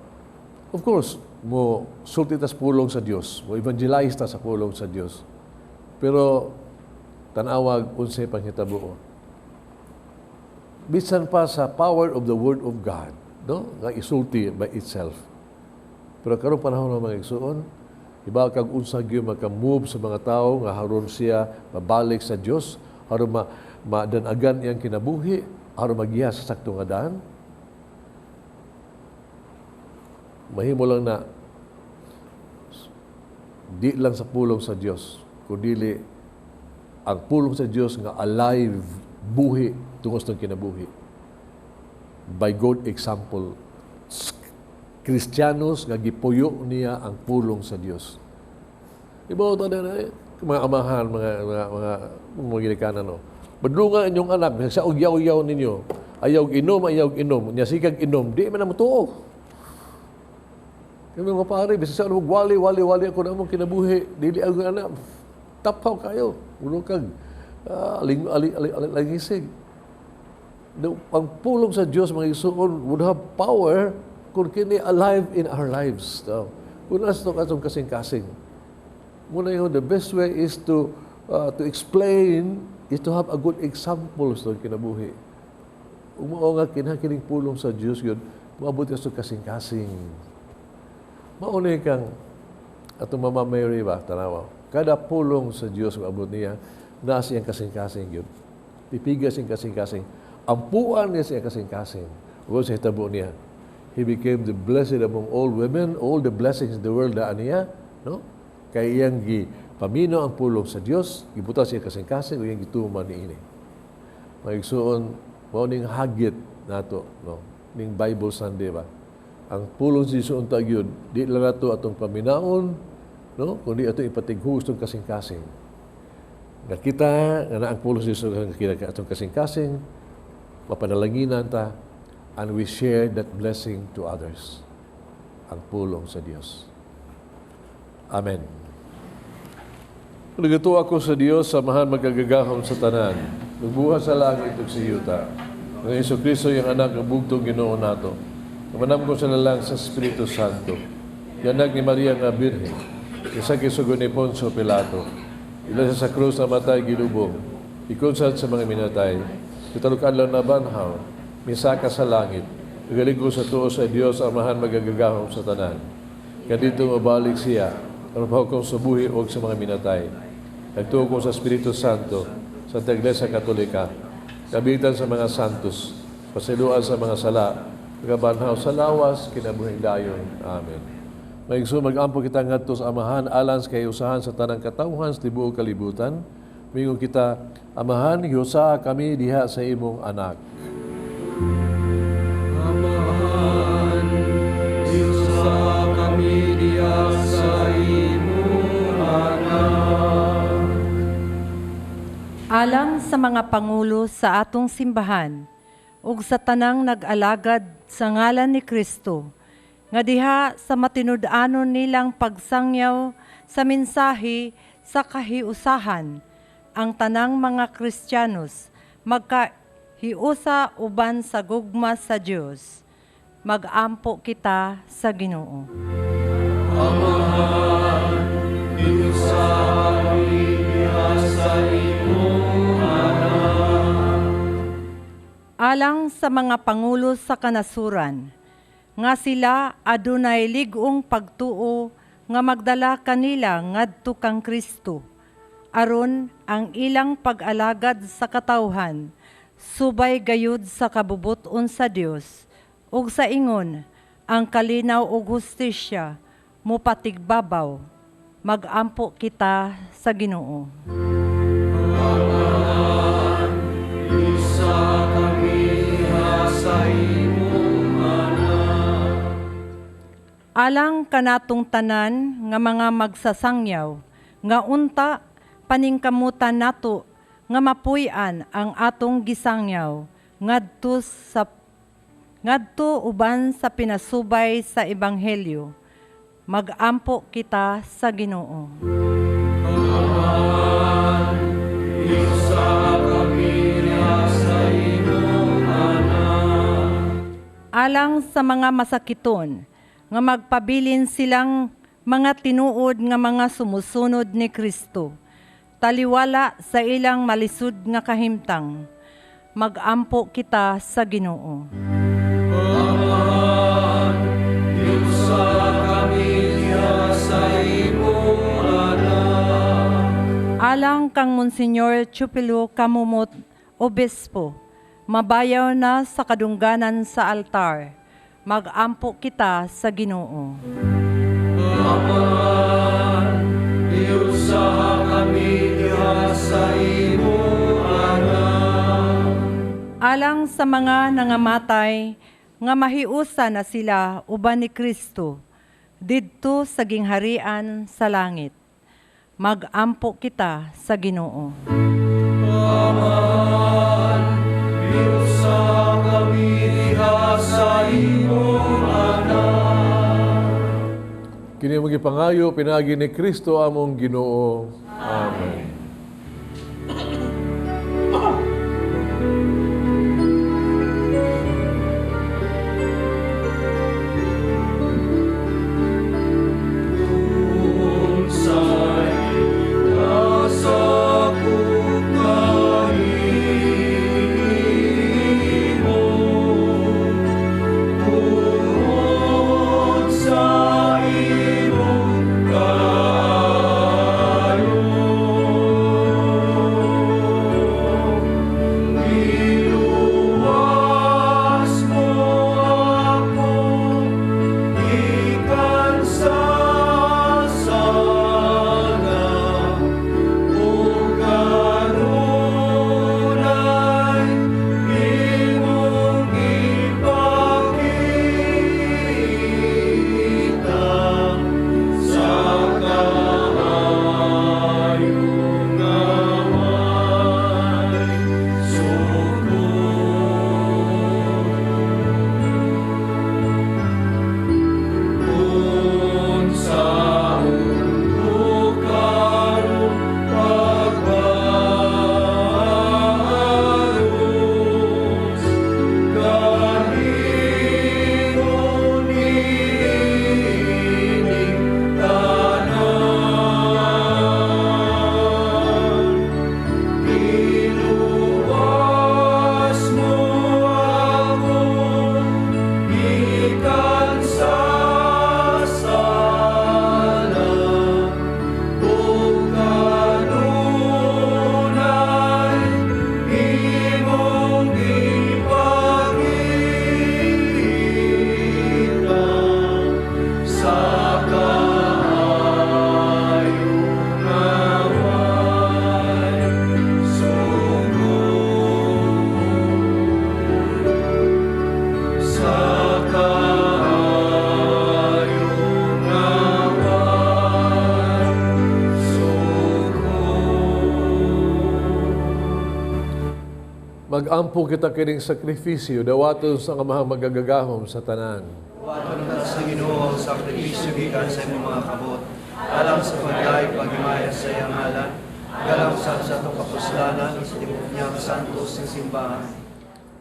Of course, mo sulti tas pulong sa Dios, mo evangelize ta sa pulong sa Dios. Pero tanawag unsay panghitabo. Bisan pa sa power of the word of God, no? Nga isulti by itself. Pero karong panahon ng mga igsuon, iba kag unsa gyud maka-move sa mga tao nga haron siya mabalik sa Dios, haron madanagan iyang kinabuhi, haron magiya sa saktong nga daan. Mahimo lang na di lang sa pulong sa Dios, kundi ang pulong sa Dios nga alive, buhi tungos ng kinabuhi. By God example, Kristiyanos nga gipuyo niya ang pulong sa Dios. Iba ito na mga amahan, mga ginikanan, no? Badlungan inyong anak, sa ugyaw-yaw ninyo, ayaw inom, niya sikag inom, di man na matuo. Yung mga pare, bisa sa wali ako na mong kinabuhi, dili ang anak, tapaw kayo, ulo kag, langisig. Ang pulong sa Diyos, mga isuon, would have power kung kini alive in our lives. Kung nasa itong kasing-kasing. Muna yun, the best way is to explain, is to have a good example sa kinabuhi. Umao nga kinakining pulong sa Diyos yun, maabot ka sa kasing-kasing. Maunay kang atong Mama Mary ba, tanawa. Kada pulong sa Diyos maabot niya, nasa siyang kasing-kasing yun. Pipiga siyang kasing-kasing. Ampuan niya siyang kasing-kasing. Huwag sa hitabo niya. He became the blessed among all women, all the blessings in the world na niya, no? Kaya iyang pamino ang pulong sa Diyos, gibuta siya kasing-kasing, o iyang gituman ni ini. Magigsuon, mauning hagit nato, no? Ning Bible Sunday ba? Ang pulong sa Diyos untag yun, di lang nato atong paminaon, no? Kundi atong ipatighus itong kasing-kasing. Nakita nga na ang pulong sa Diyos atong kasing-kasing, mapanalanginan ta, and we share that blessing to others. Ang pulong sa Diyos. Amen. Nagatuo ako sa Diyos, samahan magagagahom sa tanan. Nagbuhat sa langit ug sa yuta. Ng Jesucristo yung anak ng bugtong Ginoo nato. Kamanam ko sa lalang sa Espiritu Santo. Yanag ni Maria nga Birhen. Isa kisugon ni Poncio Pilato. Ila sa krus na matay gilubong. Ikunsad sa mga minatay. Kitalukan lang na banhaw. Misaka sa langit. Igaling ko sa tuo sa Diyos, amahan magagagahom sa tanan. Kadito mabalik siya. Kanupaw kong sa buhi o sa mga minatay. Nagtuo ko sa Espiritu Santo, sa Iglesia Katolika, kabitan sa mga santos, pasiluan sa mga sala, pagkabanhaw sa lawas, kinabuhing dayon. Amen. Maigso mag-ampo kita ngadto sa amahan, alans kay usahan sa tanang katawhan sa tibuok kalibutan. Mingon kita, amahan, hiusa kami diha sa imong anak. Amahan, hiusa kami diha sa imong anak. Alang sa mga pangulo sa atong simbahan, ug sa tanang nag-alagad sa ngalan ni Kristo, nga diha sa matinud-anon nilang pagsangyaw sa mensahe sa kahiusahan, ang tanang mga Kristiyanos magkahiusa uban sa gugma sa Dios. Mag-ampo kita sa Ginoo. Amahan, hiusa kami diha sa imong anak. Alang sa mga pangulo sa kanasuran, nga sila adunay lig-ong pagtuo nga magdala kanila ngadto kang Kristo, aron ang ilang pag-alagad sa katawhan, subay gayud sa kabubuton sa Dios, ug sa ingon, ang kalinaw ug hustisya, mupatigbabaw, magampo kita sa Ginoo. Isa kami sa imong anak. Alang kanatong tanan nga mga magsasangyaw, nga unta paningkamutan nato nga mapuy-an ang atong gisangyaw ngadto uban sa pinasubay sa ebanghelyo. Magampo kita sa Ginoo. Isa kami sa imong anak. Alang sa mga masakiton, nga magpabilin silang mga tinuod nga mga sumusunod ni Kristo, taliwala sa ilang malisud nga kahimtang, magampo kita sa Ginoo. Isa kami sa imong anak. Alang kang Monsignor Chupilo Kamumot, Obispo, mabayaw na sa kadungganan sa altar, magampo kita sa Ginoo. Isa kami sa imong anak. Alang sa mga nangamatay, nga mahiusa na sila uban ni Kristo, didto sa gingharian sa langit. Magampo kita sa Ginoo. Isa kami sa imong anak. Kini magipangayo pinagi ni Kristo among Ginoo. Amen. Magampo kita kining sakripisyo, dawaton sa kamahang magagagahom sa tanan. Waton na sa Ginoo ang sakripisyo gikan sa imong mga kabot. Alang sa pagdayeg pagimaya sa iyang ngalan, galang sa ato kapuslanan sa tibuok niyang santos ng simbahan.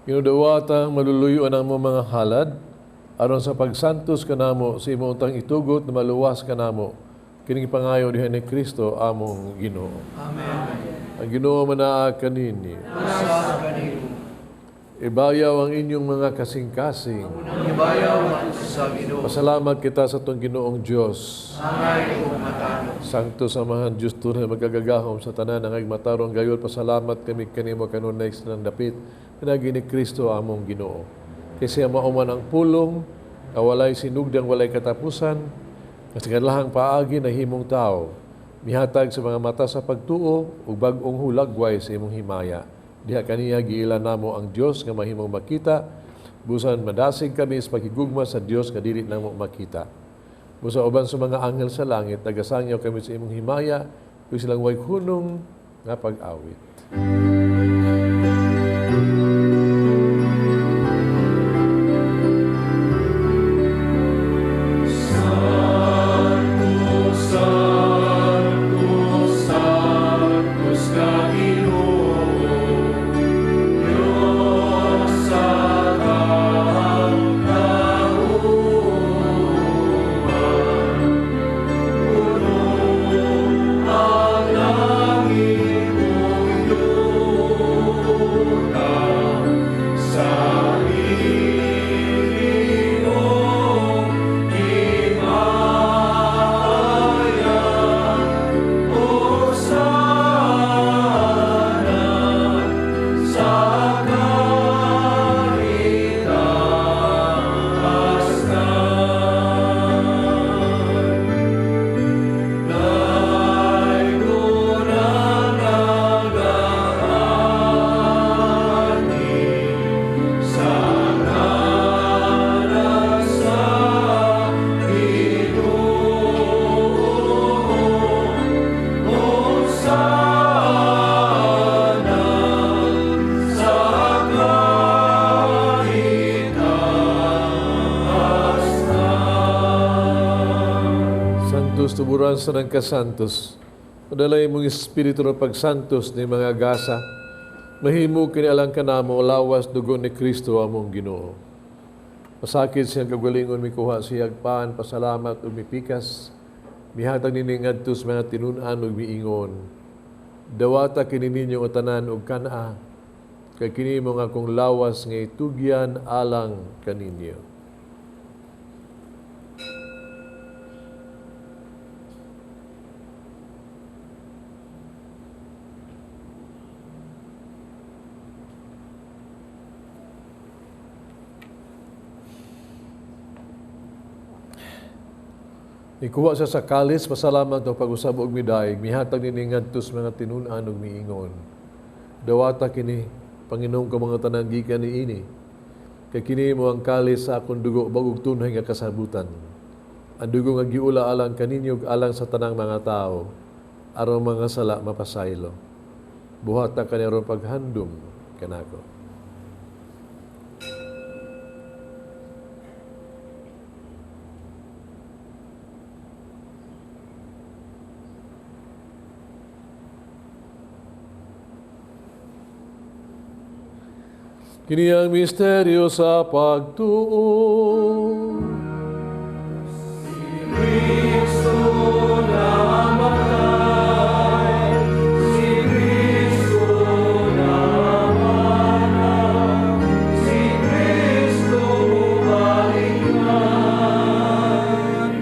Ginudawatang maluluyuan ang mga halad, aron sa pagsantos kanamo sa imong utang itugot na maluwas kanamo, kining pangayo diha ni Kristo among Ginoo. Amen. Ang Ginoo manaa kanini. Sa kanimo. Ibayaw ang inyong mga kasing-kasing. Ibayaw ang sa Ginoo. Pasalamat kita sa itong Ginoong Diyos. Angay kong matano. Sankto samahan Diyos tunay magkagagahom sa tanan ng matarong gayon. Pasalamat kami kanimo kanon next ng dapit. Pinagi ni Kristo among Ginoo. Kasi mauman ang pulong, kawalay sinugdang walay katapusan, kasi kadlahang paagi na himong tao, mihatag sa mga mata sa pagtuo, ug bag-ong hulagway sa imong himaya. Diha kaniya giila namo ang Dios nga mahimong makita, busan madasig kami sa pagigugma sa Dios nga dili namo makita. Busa uban sa mga anghel sa langit, nagasangyaw kami sa imong himaya, ug silang way hunong nga pag-awit. Tuburan sa ng kasantos, padalay mong espiritu ng pagsantos ni mga gasa, mahimo kinialang ka namo lawas dugo ni Kristo among Ginoo. Pasakit siyang kagalingon mikuha siyag paan, pasalamat ug mipikas, mihatag nini ngadto sa mga tinunan ug miingon. Dawata kini ninyo o tanan ug kana, kay kini mo nga kung lawas nga itugyan alang kaninyo. Ikuha siya sa kalis, pasalamat o pag-usab og midaig, mihatag nini ngadto sa mga tinunan ug miingon. Dawata kini, Panginoon ko mga tanan gikan niini. Kay kini mo ang kalis sa akong dugo bagog tunay nga kasabutan. Ang dugo nga giula alang kaninyo ug alang sa tanang mga tao, aron mga sala mapasaylo. Buhata kaniya ron paghandom kanako. Kini ang misteryo sa pagtuo. Si Kristo namatay, si Kristo namatay, si Kristo bumalik man.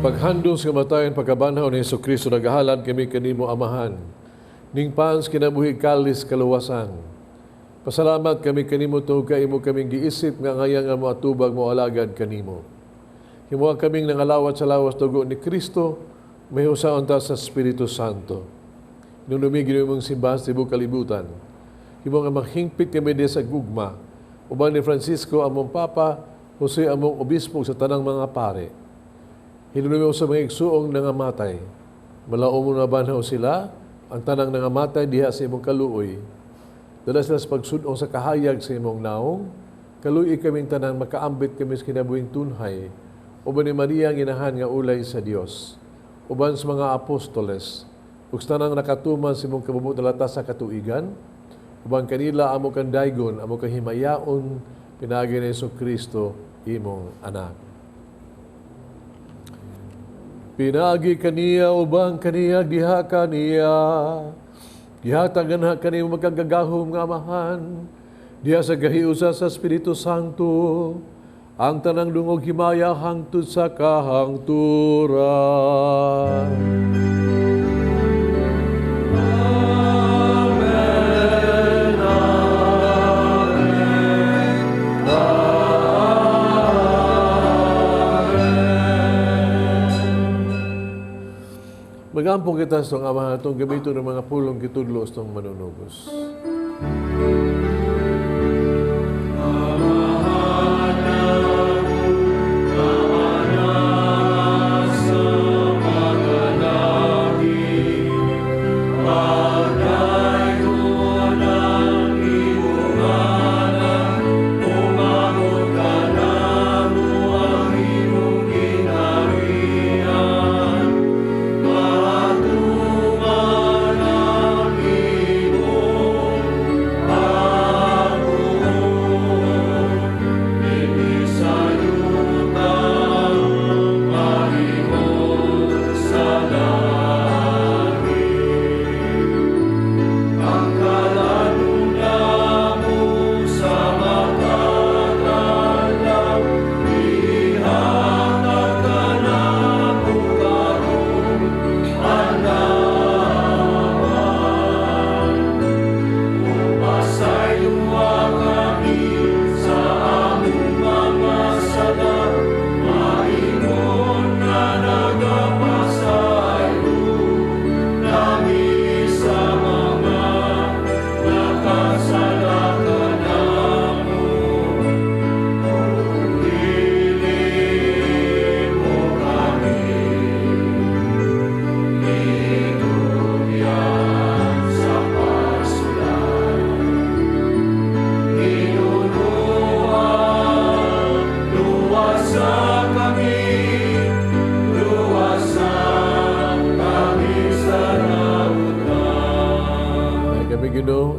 Paghandom sa kamatayon pagkabanhaw ni Jesucristo nagahalad kami kanimo amahan. Ning paans kinabuhi kalis kaluwasan. Pasalamat kami kanimo tungod kay imo kaming giisip nga ngayang nga moatubag mo alagad kanimo. Himuha kaming nangalawat sa lawas dugo ni Kristo, mahiusaon ta sa Espiritu Santo. Nung lumigin mong simbahan sa ibang kalibutan, himuha nga maghingpit kami di sa gugma, uban ni Francisco among Papa, Jose among Obispo sa tanang mga pare. Hinunumi mo sa mga igsuong nangamatay. Malaom mo na banhaw sila, ang tanang nangamatay diha sa imong kaluoy. Dala sila sa pagsudong sa kahayag sa imong naong, kaluoy kaming tanan makaambit kami sa kinabuhing tunhay, uban ni Maria ang inahan nga ulay sa Dios, uban sa mga apostoles, ug sa tanang nakatuman sa imong kabubot-alata sa katuigan, uban kanila amo kang daygon, amo kang himayaon, pinagi ni Jesucristo, imong anak. Pinagi kaniya ubang kaniya diha kaniya, Gihatagan na kanimo magkagagahom nga amahan, diha sa gahiusa sa Espiritu Santo, ang tanang dungog himaya hangtod sa kahangturan. Magampong kita sa amahan itong gamito ng mga pulong kitudlos ng manunugos.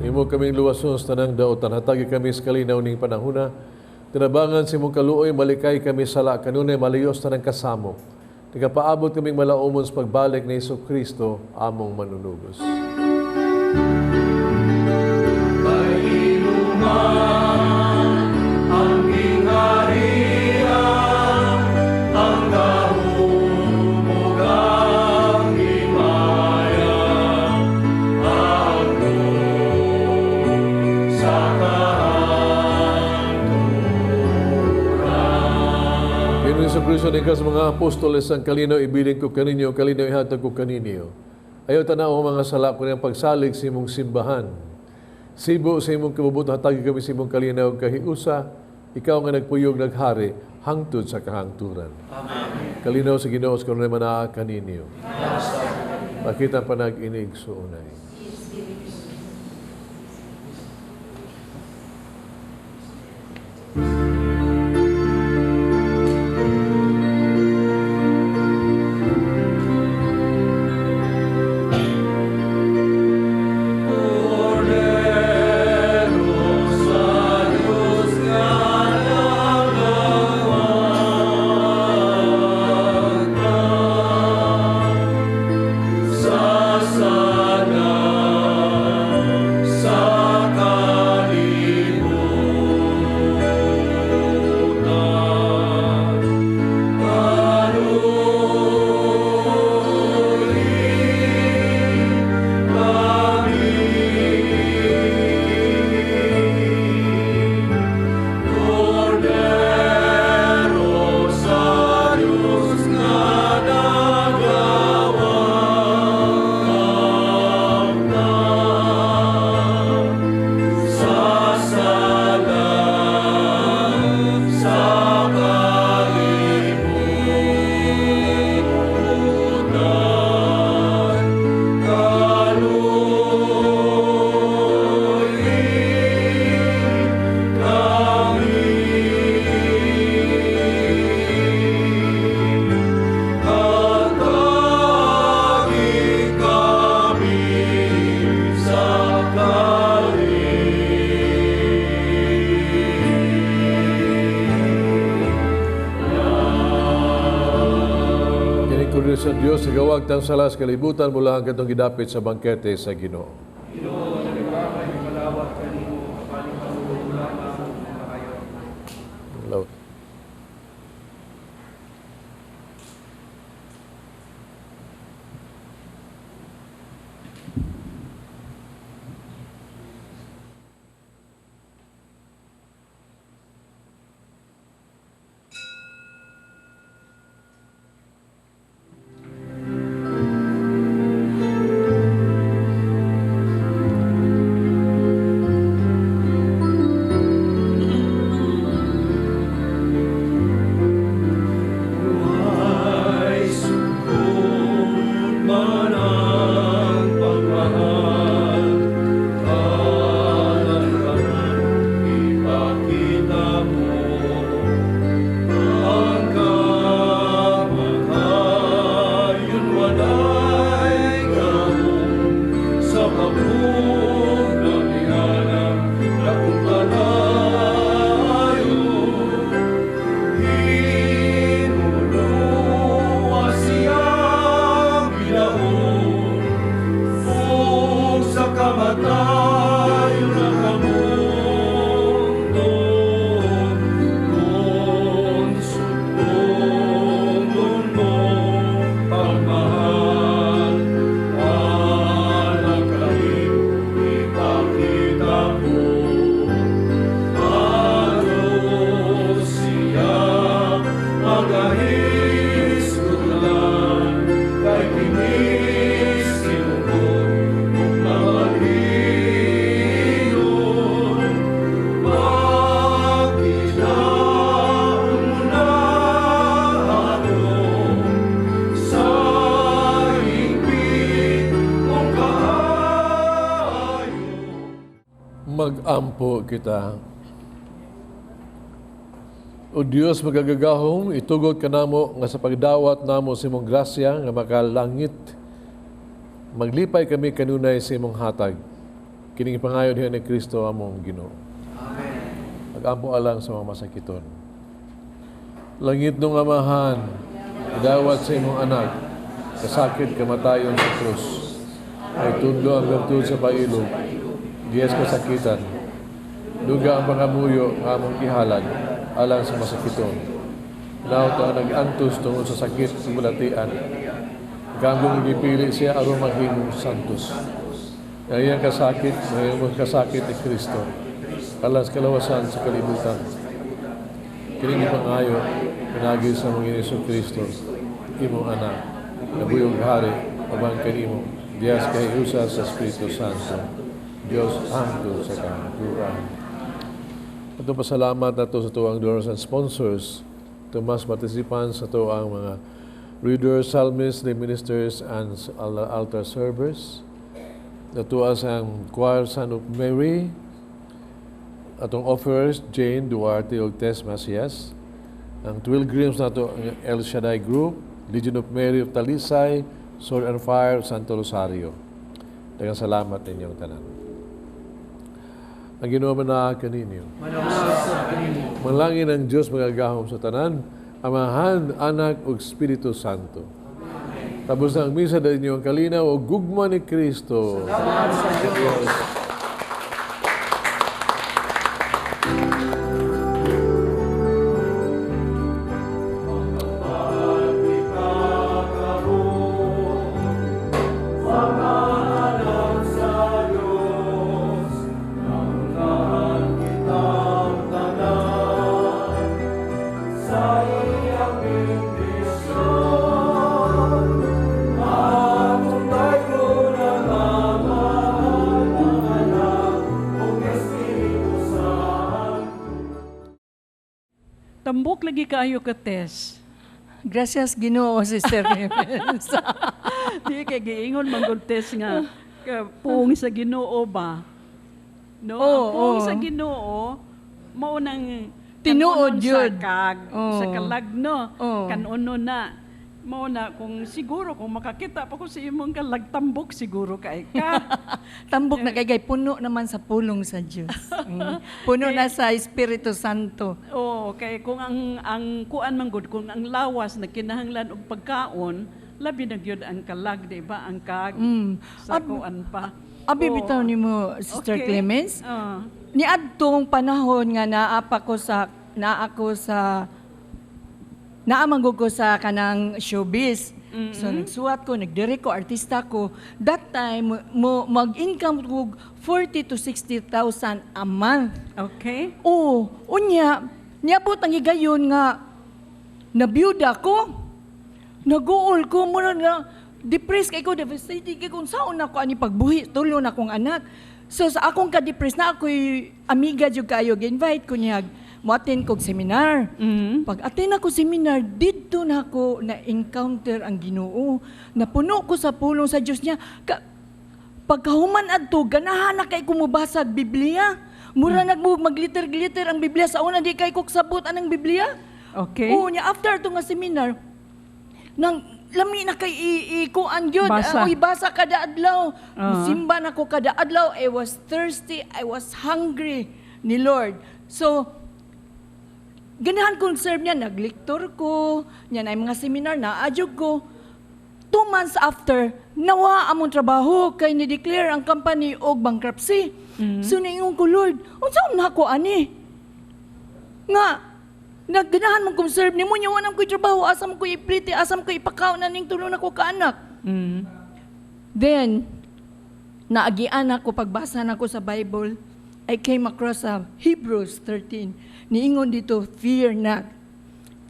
Imo kaming luwason sa tanang daotan, hatagi kami sa kalinaw ning panahuna. Tinabangan si mong kaluoy, malikay kami sala kanunay maliyos tanang kasamo. Tigapaabot kaming malaumon sa pagbalik ni Jesucristo, among manunugos. Sa Kristo ni kas mga apostoles ang kalinaw ibilin ko kaninyo, kalinaw ihatag ko kaninyo. Ayaw tanaw mga sala ko niyang pagsalig sa imong simbahan. Sibo sa imong kabubuto, hatagi kami sa imong kalinaw kahiusa, ikaw nga nagpuyog naghari, hangtod sa kahangturan. Amen. Kalinaw sa Ginoo sa kanunay manaa kaninyo. Pakita panag-inig suunay. Sa Diyos, sa gawag tang salas kalibutan mula hanggang itong gidapit sa bangkete sa Ginoo. Ginoo, nagpapay may malawat kanimo, kapaling pangulo lamang na kayo. Hello. Ay sugod man ang pagmahal, alam ka man ipakita mo ang kamatayon, walay gahong sa pagmug na ihanap na kung palayo. Hinulungan siyang binahon, ug sa kamatayon na kamundo, kung sugpungon mo pagmahal, anak kahit ipakita mo. Ano siya magahis kulan, kay kinis kinugod ug mamaginon. Pagkilaon mo na ako sa higpit mong kaayo. Mag-ampo kita. O Dios magagagahom, itugod ka namo nga sa pagdawat namo sa imong grasya nga makalangit. Maglipay kami kanunay sa imong hatag. Kining pangayon diha ni Kristo among Ginoo. Amen. Mag-ampo alang sa mga masakiton. Langit nung amahan, idawat sa imong anak, kasakit kamatayon sa krus. Ay tudlo ang virtud sa pailog, diyes kasakitan. Duga ang pangamuyo nga among ihalad, alang sa masakiton. Now ta nag-antos tungod sa sakit sa bulatian. Gambong gipili siya aron maghimong santos. Ngayang kasakit, ngayong kasakit ni Kristo. Alang sa kalawasan sa kalibutan. Kining pangayo, pinagi sa mga Yesu Kristo, imong anak, nabuyog hari, abang kanimo, Diyas kay usa sa Espiritu Santo, Diyos hangtod sa kahaturan. Ito pasalamat na ito sa tuwang donors and sponsors, ito mas participants sa tuwang mga readers, psalmists, lay ministers, and altar servers. Ito ang choir Son of Mary, atong offerers, Jane Duarte Oltes Macias, ang Pilgrims na ito, ang El Shaddai Group, Legion of Mary of Talisay, Sword and Fire, Santo Rosario. Daghang salamat ninyong tanan. Ang Ginoo na kaninyo. Manalangin ang Diyos magagahom sa tanan, Amahan, Anak ug Espiritu Santo. Tapos ang misa din niyo ang kalinaw o gugma ni Kristo. Salamat sa Diyos. Tambok lagi kaayo ka, Tess. Gracias, Ginoo, Sister Clemens. Di kay giingon manggod, Tess, nga puong sa Ginoo ba? No, ang puong sa Ginoo mao nang tinuod yun. Sa kalag, no? Kanuno na. Mao na kung siguro kung makakita pa ko sa imong kalag tambok siguro kay ka. Tambok na kay puno naman sa pulong sa Dios. Puno na sa Espiritu Santo. Oh, kay kung ang kuan man gud kung ang lawas na kinahanglan og pagkaon, labi na gyud ang kalag, di ba? Ang kag sa kuan pa. Abi bitaw nimo Sister Okay. Clemens. Ah. Niadtong panahon nga naa manggod ko sa kanang showbiz. So nagsuwat ko, nagdirect ko, artista ko. That time mag-income ko 40 to 60,000 a month. Okay. Oo, unya, niabot ang higayon nga nabiyuda ko. Naguol ko, muna nga, depressed kay ko, devastated kay kung saan ako ani pagbuhi, tulo na akong anak. So sa akong ka-depress na ako'y amiga jud kayo, invite ko niya, mo-attend kog seminar. Pag attend ako seminar, dito na ako na-encounter ang Ginoo. Napuno ko sa pulong sa Diyos niya. Pagkahuman adto, ganahan na kay kumubasag Biblia. Mura magliter-gliter ang Biblia. Sa una, di kay kog sabot anang Biblia. Okay. Oo, niya after to nga seminar, nang lami na kay ikuan gyud. Basa. Basa kada adlaw. Ah. Simba na ko kada adlaw. I was thirsty, I was hungry ni Lord. So, ganahan kong serve niya, naglektor ko, niya na mga seminar, naadyog ko. 2 months after, nawa among trabaho, kay ni-declare ang company og bankruptcy. So, naingon ko, Lord, unsa na ako ani? Nga, nagganahan mong kong serve ni mo, niya wanang ko'y trabaho, asam ko'y ipliti, asam ko'y ipakaw na ning tulong ako kaanak. Then, naagian ako, pagbasa na ako sa Bible, I came across sa Hebrews 13. Niingon dito, fear not,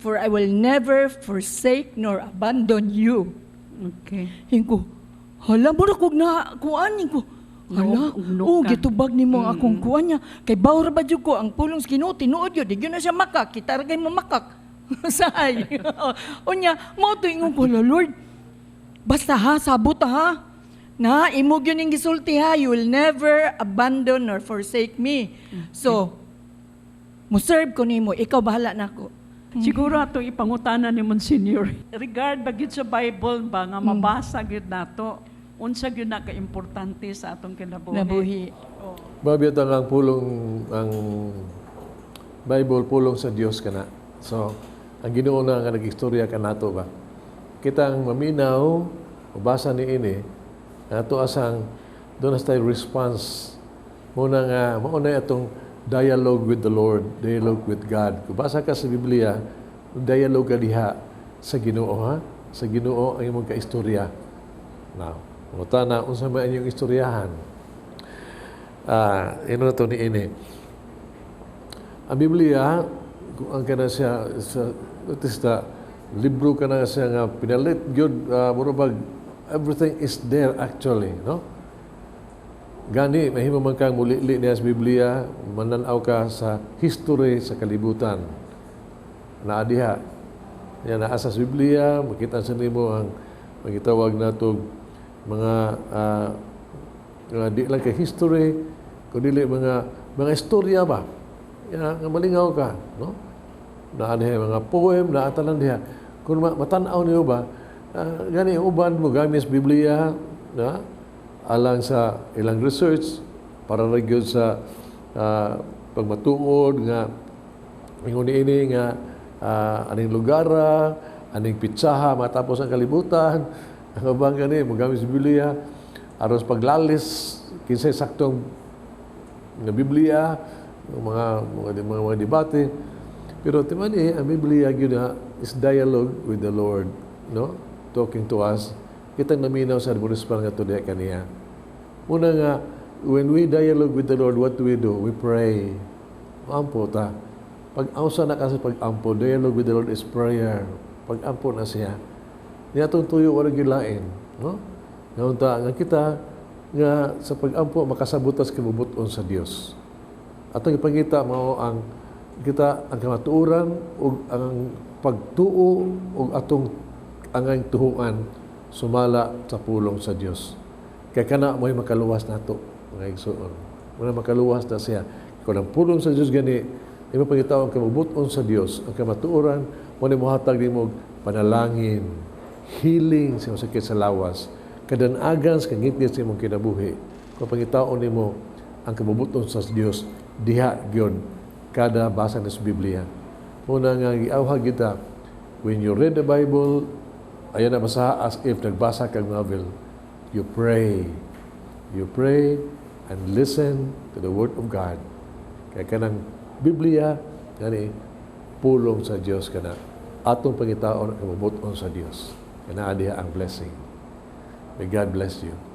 for I will never forsake nor abandon you. Okay. Hinko, hala mo na kog na kuan ko. Hala, gitubag ni mo akong kuan niya. Kay bawra ba jud ko ang pulong sa Ginoo tinuod yun. Di yun na siya makak. Kita ragay mo makak. Say. Unya, mo to ingon ko, Lord, basta ha, sabot ha. Na, imog yun yung gisulti ha. You will never abandon or forsake me. So, muserve ko nimo, ikaw bahala na ako. Siguro atong ipangutana ni Monsignor. Regard ba gyud sa Bible ba nga mabasa gyud nato? Unsa gyud na ka-importante sa atong kinabuhi? Nabuhi. Mabiyat ang pulong, ang Bible, pulong sa Diyos ka na. So, ang Ginoo na nga nag-istorya ka nato ba? Kitang maminaw, mabasa ni ini, ato asang, doon na tayo response. Muna nga, mauna atong dialogue with the Lord, dialogue with God. Kung basa ka sa Biblia, dialogue ka diha sa Ginoo, ha? Sa Ginoo ang imong kaistorya. Now, muta na, unsa man inyong istoryahan. Ino na to ni ini. Ang Biblia, kung ang kana siya, sa libro ka na siya nga pinalit, yun, murabag, everything is there actually, no? Gani, mahimo man kang muli-li niya sa Biblia, mananaw ka sa history sa kalibutan. Naadiha. Yan, naasa sa Biblia, makita sa nimo ang magitawag nato mga di lang kay history, kundi mga istorya ba? Yan, nga malingaw ka, no? Naadiha mga poem, naatalan diha. Kung matanaw niyo ba, gani, uban mo gamit sa Biblia, na alang sa ilang research para nagyod sa pagmatuod nga ingon ini nga aning lugara, aning pitsaha matapos ang kalibutan, ang ubang gani mogamit sa Biblia aron paglalis kinsay saktong nga Biblia, mga debate. Pero timani ang Biblia gyud is dialogue with the Lord, no? Talking to us. Kitang naminaw sa respond nga today kaniya. Una nga, when we dialogue with the Lord, what do? We pray. Ampo ta. Pag-ausa na kasi pag-ampo, dialogue with the Lord is prayer. Pag-ampo na siya. Niya itong tuyo walang gilain. No? Nga kita, nga sa pag-ampo, makasabutas kimubuton sa Dios. Atong ipangita mao ang kita ang kamatuoran o ang pagtuo o atong ang tuhuan sumala sa pulong sa Dios. Kaya kana mo'y makaluwas nato mga igsoon. Muna makaluwas na siya. Kung ang pulong sa Dios gani, imo pangitaw ang kamubuton sa Dios, ang kamatuoran, mo ni mohatag nimo panalangin, healing sa sakit sa lawas, kadanagan sa kangitngit sa imong kinabuhi. Kung pangitaw nimo ang kamubuton sa Dios, diha gyud kada basa sa Biblia. Muna nga giawhag kita, when you read the Bible, ayan na basa as if nagbasa kang novel. You pray. you pray and listen to the Word of God. Kaya kanang Biblia, gani, pulong sa Dios kana. Atong pangitaon ang mabuton sa Dios. Kana diha ang blessing. May God bless you.